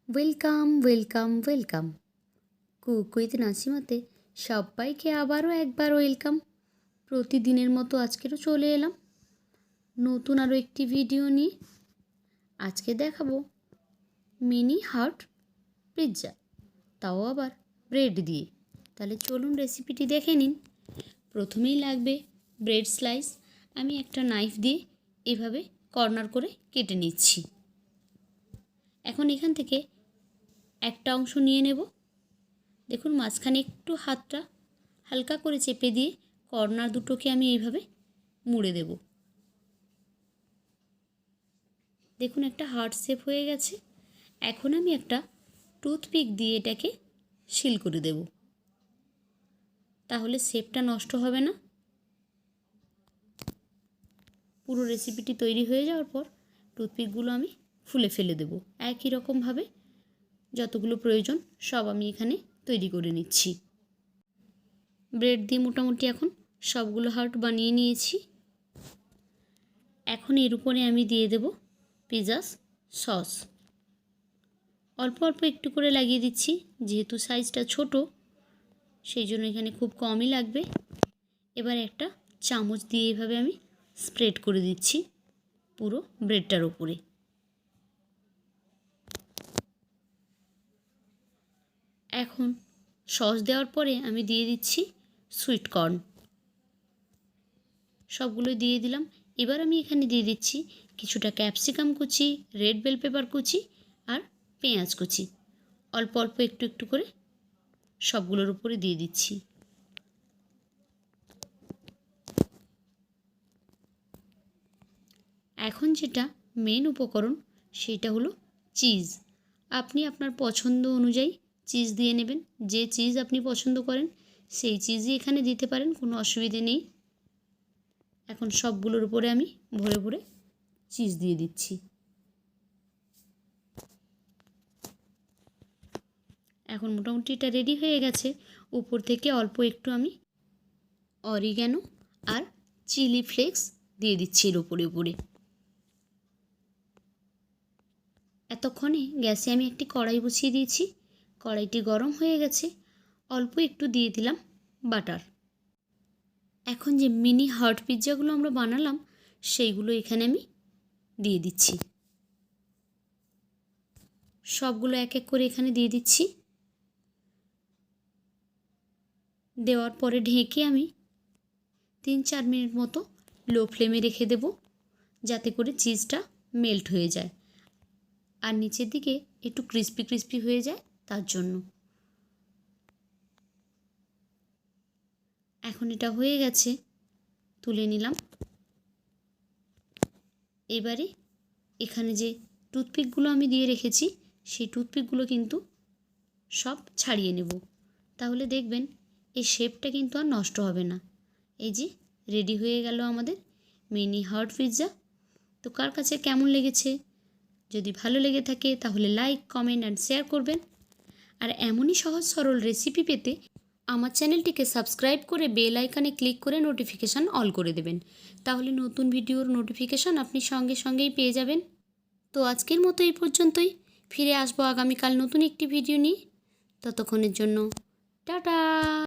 Welcome welcome welcome cook with নাসিমাতে সবাইকে আবারও একবার ওয়েলকাম। প্রতিদিনের মতো আজকেরও চলে এলাম নতুন আরও একটি ভিডিও নিয়ে। আজকে দেখাবো মিনি হার্ট পিৎজা, তাও আবার ব্রেড দিয়ে। তাহলে চলুন রেসিপিটি দেখে নিন। প্রথমেই লাগবে ব্রেড স্লাইস। আমি একটা নাইফ দিয়ে এভাবে কর্নার করে কেটে নিচ্ছি। এখন এখান থেকে একটা অংশ নিয়ে নেব। দেখুন মাঝখানে একটু হাতটা হালকা করে চেপে দিয়ে কর্নার দুটোকে আমি এইভাবে মুড়ে দেব। দেখুন একটা হার্ট শেপ হয়ে গেছে। এখন আমি একটা টুথপিক দিয়ে এটাকে সিল করে দেব, তাহলে শেপটা নষ্ট হবে না। পুরো রেসিপিটি তৈরি হয়ে যাওয়ার পর টুথপিকগুলো আমি খুলে ফেলে দেব। একই রকমভাবে যতগুলো প্রয়োজন সব আমি এখানে তৈরি করে নিচ্ছি। ব্রেড দিয়ে মোটামুটি এখন সবগুলো হার্ট বানিয়ে নিয়েছি। এখন এর উপরে আমি দিয়ে দেব পিৎজা সস। অল্প অল্প একটু করে লাগিয়ে দিচ্ছি, যেহেতু সাইজটা ছোট সেই জন্য এখানে খুব কমই লাগবে। এবার একটা চামচ দিয়ে এভাবে আমি স্প্রেড করে দিচ্ছি পুরো ব্রেডটার উপরে। এখন সস দেওয়ার পরে আমি দিয়ে দিচ্ছি সুইট কর্ন। সবগুলো দিয়ে দিলাম। এবার আমি এখানে দিয়ে দিচ্ছি কিছুটা ক্যাপসিকাম কুচি, রেড বেল পেপার কুচি আর পেঁয়াজ কুচি। অল্প অল্প একটু একটু করে সবগুলোর উপরে দিয়ে দিচ্ছি। এখন যেটা মেন উপকরণ সেটা হলো চিজ। আপনি আপনার পছন্দ অনুযায়ী চিজ দিয়ে নেবেন। যে চিজ আপনি পছন্দ করেন সেই চিজই এখানে দিতে পারেন, কোনো অসুবিধে নেই। এখন সবগুলোর উপরে আমি ভরে ভরে চিজ দিয়ে দিচ্ছি। এখন মোটামুটি এটা রেডি হয়ে গেছে। উপর থেকে অল্প একটু আমি অরিগ্যানো আর চিলি ফ্লেক্স দিয়ে দিচ্ছি এর উপরে উপরে। এতক্ষণে গ্যাসে আমি একটি কড়াই বসিয়ে দিয়েছি। কড়াইটি গরম হয়ে গেছে। অল্প একটু দিয়ে দিলাম বাটার। এখন যে মিনি হার্ট পিৎজাগুলো আমরা বানালাম সেইগুলো এখানে আমি দিয়ে দিচ্ছি। সবগুলো এক এক করে এখানে দিয়ে দিচ্ছি। দেওয়ার পরে ঢেকে আমি 3-4 মিনিট মতো লো ফ্লেমে রেখে দেব, যাতে করে চিজটা মেল্ট হয়ে যায় আর নিচের দিকে একটু ক্রিস্পি ক্রিস্পি হয়ে যায় তার জন্য। এখন এটা হয়ে গেছে, তুলে নিলাম। এবারে এখানে যে টুথপিকগুলো আমি দিয়ে রেখেছি সেই টুথপিকগুলো কিন্তু সব ছাড়িয়ে নেব, তাহলে দেখবেন এই শেপটা কিন্তু আর নষ্ট হবে না। এই যে রেডি হয়ে গেল আমাদের মিনি হার্ট পিৎজা। তো কার কাছে কেমন লেগেছে? যদি ভালো লেগে থাকে তাহলে লাইক, কমেন্ট অ্যান্ড শেয়ার করবেন। আর এমনই সহজ সরল রেসিপি পেতে আমার চ্যানেলটিকে সাবস্ক্রাইব করে বেল আইকনে ক্লিক করে নোটিফিকেশান অল করে দেবেন, তাহলে নতুন ভিডিওর নোটিফিকেশান আপনি সঙ্গে সঙ্গেই পেয়ে যাবেন। তো আজকের মতো এই পর্যন্তই। ফিরে আসবো আগামীকাল নতুন একটি ভিডিও নিয়ে। ততক্ষণের জন্য টাটা।